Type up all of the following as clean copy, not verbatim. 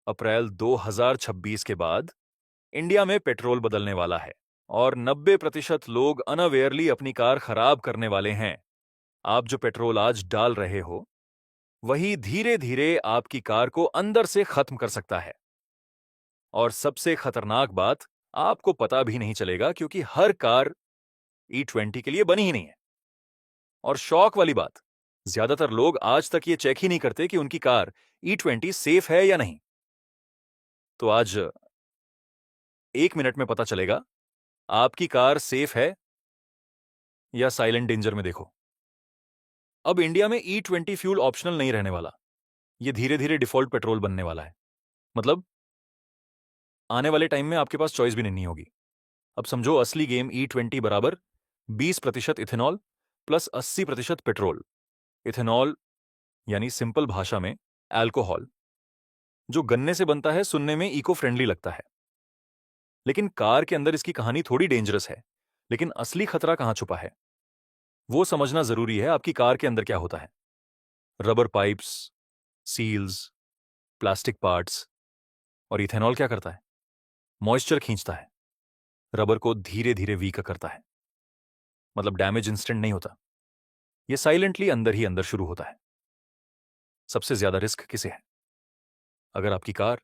अप्रैल 2026 के बाद इंडिया में पेट्रोल बदलने वाला है और 90% लोग अनअवेयरली अपनी कार खराब करने वाले हैं। आप जो पेट्रोल आज डाल रहे हो वही धीरे धीरे आपकी कार को अंदर से खत्म कर सकता है। और सबसे खतरनाक बात, आपको पता भी नहीं चलेगा क्योंकि हर कार E20 के लिए बनी ही नहीं है। और शौक वाली बात, ज्यादातर लोग आज तक ये चेक ही नहीं करते कि उनकी कार E20 सेफ है या नहीं। तो आज 1 मिनट में पता चलेगा आपकी कार सेफ है या साइलेंट डेंजर में। देखो, अब इंडिया में E20 फ्यूल ऑप्शनल नहीं रहने वाला, ये धीरे धीरे डिफॉल्ट पेट्रोल बनने वाला है। मतलब आने वाले टाइम में आपके पास चॉइस भी नहीं होगी। अब समझो असली गेम E20 बराबर 20% इथेनॉल प्लस 80% पेट्रोल। इथेनॉल यानी सिंपल भाषा में अल्कोहल, जो गन्ने से बनता है, सुनने में इको फ्रेंडली लगता है, लेकिन कार के अंदर इसकी कहानी थोड़ी डेंजरस है। लेकिन असली खतरा कहां छुपा है वो समझना जरूरी है। आपकी कार के अंदर क्या होता है? Rubber pipes, seals, plastic parts. और इथेनॉल क्या करता है? मॉइस्चर खींचता है, रबर को धीरे धीरे वीक करता है। मतलब डैमेज इंस्टेंट नहीं होता, ये साइलेंटली अंदर ही अंदर शुरू होता है। सबसे ज्यादा रिस्क किसे है? अगर आपकी कार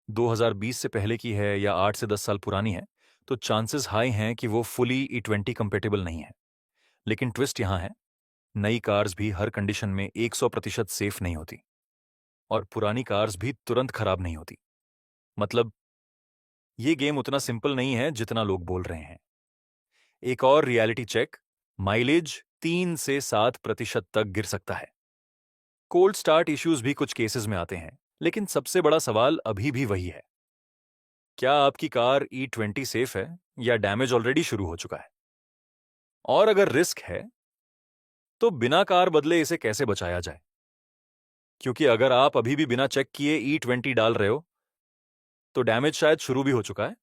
2020 से पहले की है या 8 से 10 साल पुरानी है तो चांसेस हाई हैं कि वो फुली E20 कंपेटेबल नहीं है। लेकिन ट्विस्ट यहां है, नई कार्स भी हर कंडीशन में 100% सेफ नहीं होती और पुरानी कार्स भी तुरंत खराब नहीं होती। मतलब ये गेम उतना सिंपल नहीं है जितना लोग बोल रहे हैं। एक और रियलिटी चेक, माइलेज 3 से 7% तक गिर सकता है। कोल्ड स्टार्ट इश्यूज भी कुछ केसेस में आते हैं, लेकिन सबसे बड़ा सवाल अभी भी वही है, क्या आपकी कार E20 सेफ है या डैमेज ऑलरेडी शुरू हो चुका है? और अगर रिस्क है तो बिना कार बदले इसे कैसे बचाया जाए? क्योंकि अगर आप अभी भी बिना चेक किए E20 डाल रहे हो तो डैमेज शायद शुरू भी हो चुका है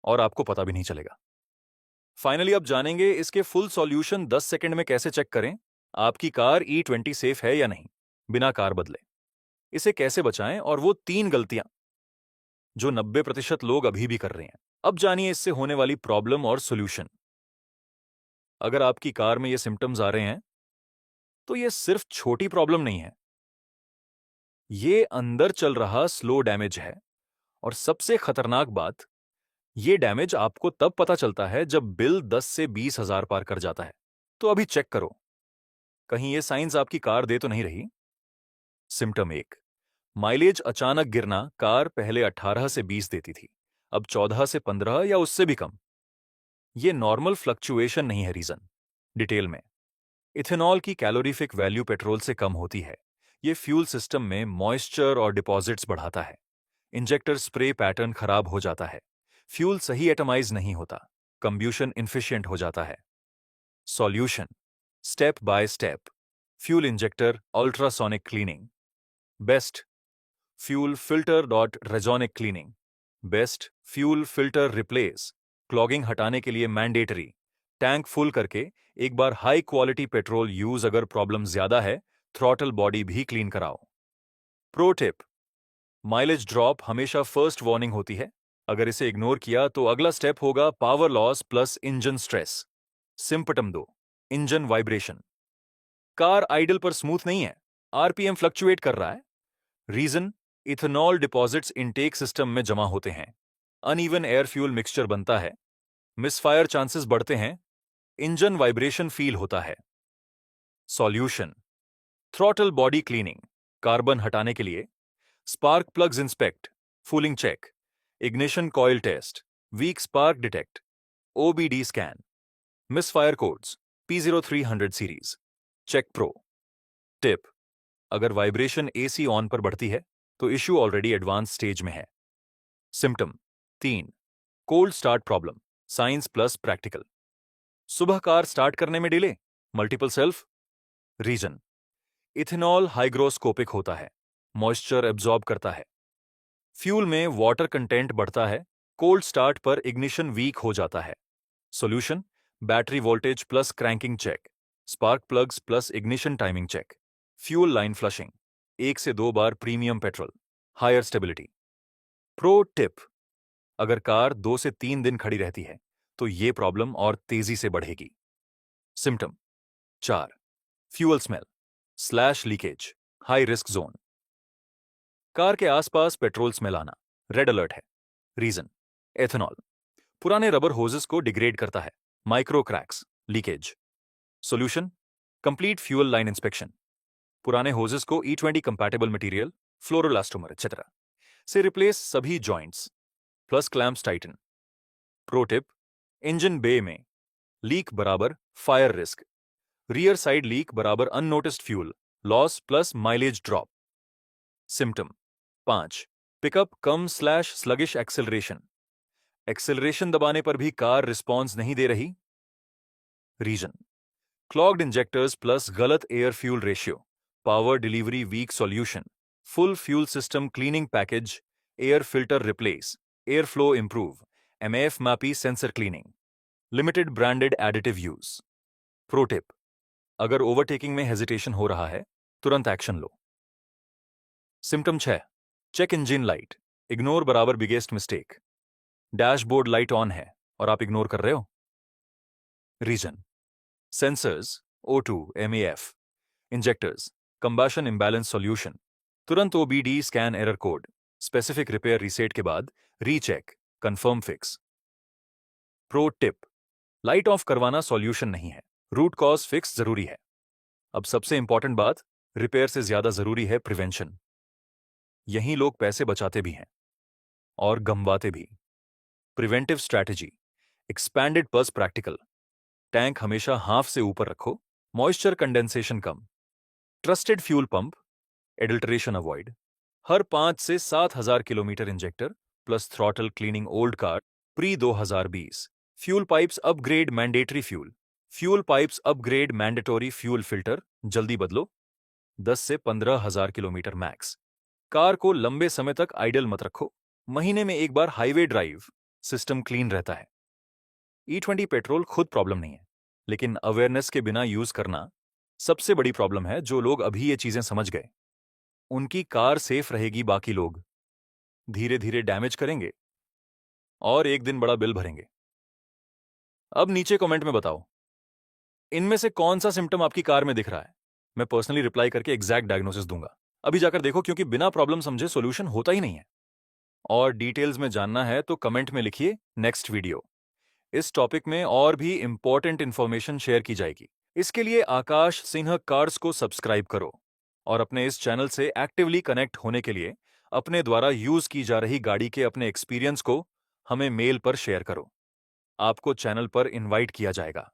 और आपको पता भी नहीं चलेगा। फाइनली अब जानेंगे इसके फुल सॉल्यूशन। 10 सेकंड में कैसे चेक करें आपकी कार E20 सेफ है या नहीं बिना कार बदले, इसे कैसे बचाएं, और वो 3 गलतियां जो 90% लोग अभी भी कर रहे हैं। अब जानिए इससे होने वाली प्रॉब्लम और सॉल्यूशन। अगर आपकी कार में ये सिम्टम्स आ रहे हैं तो ये सिर्फ छोटी प्रॉब्लम नहीं है, ये अंदर चल रहा स्लो डैमेज है। और सबसे खतरनाक बात, ये डैमेज आपको तब पता चलता है जब बिल 10 से 20 हजार पार कर जाता है। तो अभी चेक करो, कहीं ये साइंस आपकी कार दे तो नहीं रही। सिम्टम 1, माइलेज अचानक गिरना। कार पहले 18 से 20 देती थी, अब 14 से 15 या उससे भी कम। ये नॉर्मल फ्लक्चुएशन नहीं है। रीजन डिटेल में, इथेनॉल की कैलोरीफिक वैल्यू पेट्रोल से कम होती है। ये फ्यूल सिस्टम में मॉइस्चर और डिपॉजिट्स बढ़ाता है। इंजेक्टर स्प्रे पैटर्न खराब हो जाता है, फ्यूल सही एटमाइज नहीं होता, कंब्यूशन इनफिशिएंट हो जाता है। Solution, step by step, fuel injector ultrasonic cleaning best, fuel filter dot रेजोनिक cleaning best, fuel filter replace, clogging हटाने के लिए मैंडेटरी। टैंक फुल करके एक बार हाई क्वालिटी पेट्रोल यूज। अगर प्रॉब्लम ज्यादा है, थ्रॉटल बॉडी भी क्लीन कराओ। प्रो टिप, माइलेज ड्रॉप हमेशा फर्स्ट वार्निंग होती है। अगर इसे इग्नोर किया तो अगला स्टेप होगा power loss plus engine stress. Symptom 2, engine vibration. Car idle पर स्मूथ नहीं है, आरपीएम फ्लक्चुएट कर रहा है। Reason, ethanol deposits intake system में जमा होते हैं, अनइवन एयर फ्यूल मिक्सचर बनता है, मिसफायर चांसेस बढ़ते हैं, इंजन वाइब्रेशन फील होता है। Solution, throttle body cleaning, carbon हटाने के लिए spark plugs inspect, fouling check, ignition coil test, weak spark detect, OBD scan, misfire codes, P0300 series, check pro. Tip, अगर वाइब्रेशन एसी ऑन पर बढ़ती है तो इश्यू ऑलरेडी एडवांस स्टेज में है। Symptom 3, cold start problem, science plus practical. सुबह car start करने में delay, multiple self. Reason, ethanol hygroscopic होता है, मॉइस्चर एब्जॉर्ब करता है, फ्यूल में वाटर कंटेंट बढ़ता है, कोल्ड स्टार्ट पर इग्निशन वीक हो जाता है। Solution, battery voltage plus cranking check, spark plugs plus ignition timing check, fuel line flushing, 1 से 2 बार premium petrol, higher stability. Pro tip, अगर कार 2 से 3 दिन खड़ी रहती है तो ये प्रॉब्लम और तेजी से बढ़ेगी। Symptom 4, fuel smell slash leakage, high risk zone. Car के आसपास पेट्रोल स्मेल आना, रेड अलर्ट है। रीजन एथेनॉल, पुराने रबर होजेस को डिग्रेड करता है। Micro cracks, leakage. Solution complete fuel line inspection, पुराने होजेस को E20 compatible material, fluoroelastomer etcetera से रिप्लेस सभी joints plus clamps tighten. Pro tip, engine bay में लीक बराबर fire risk, rear side leak बराबर unnoticed fuel loss plus mileage drop. Symptom 5, pickup कम slash sluggish acceleration, acceleration दबाने पर भी car response नहीं दे रही। रीजन क्लॉग्ड इंजेक्टर्स प्लस गलत air fuel ratio, power delivery weak solution, full fuel system cleaning package, air filter replace, air flow improve, MAF मैपी sensor cleaning, limited branded additive use. Pro tip, अगर overtaking में hesitation हो रहा है तुरंत action लो। Symptom 6, check engine light, ignore बराबर biggest mistake, dashboard light on है और आप इग्नोर कर रहे हो। Reason sensors O2 MAF, injectors combustion imbalance solution, तुरंत OBD scan error code, specific repair reset के बाद recheck, confirm fix. Pro tip, light off करवाना सॉल्यूशन नहीं है, रूट कॉज फिक्स जरूरी है। अब सबसे इंपॉर्टेंट बात, रिपेयर से ज्यादा जरूरी है प्रिवेंशन। यहीं लोग पैसे बचाते भी हैं और गमवाते भी। Preventive strategy, expanded purse practical, tank हमेशा हाफ से ऊपर रखो, मॉइस्चर कंडेंसेशन कम, trusted fuel pump, adulteration avoid, हर 5 से 7,000 kilometre injector plus throttle cleaning old car pre 2020, fuel pipes upgrade mandatory fuel pipes upgrade mandatory fuel filter जल्दी बदलो, 10 से 15,000 किलोमीटर मैक्स। कार को लंबे समय तक आइडल मत रखो, महीने में एक बार हाईवे ड्राइव, सिस्टम क्लीन रहता है। E20 पेट्रोल खुद प्रॉब्लम नहीं है, लेकिन अवेयरनेस के बिना यूज करना सबसे बड़ी प्रॉब्लम है। जो लोग अभी ये चीजें समझ गए उनकी कार सेफ रहेगी, बाकी लोग धीरे धीरे डैमेज करेंगे और एक दिन बड़ा बिल भरेंगे। अब नीचे कमेंट में बताओ इनमें से कौन सा सिम्टम आपकी कार में दिख रहा है। मैं पर्सनली रिप्लाई करके एग्जैक्ट डायग्नोसिस दूंगा। अभी जाकर देखो, क्योंकि बिना प्रॉब्लम समझे सॉल्यूशन होता ही नहीं है। और डिटेल्स में जानना है तो कमेंट में लिखिए नेक्स्ट वीडियो। इस टॉपिक में और भी इंपॉर्टेंट इंफॉर्मेशन शेयर की जाएगी। इसके लिए आकाश सिन्हा कार्स को सब्सक्राइब करो और अपने इस चैनल से एक्टिवली कनेक्ट होने के लिए अपने द्वारा यूज की जा रही गाड़ी के अपने एक्सपीरियंस को हमें मेल पर शेयर करो। आपको चैनल पर इनवाइट किया जाएगा।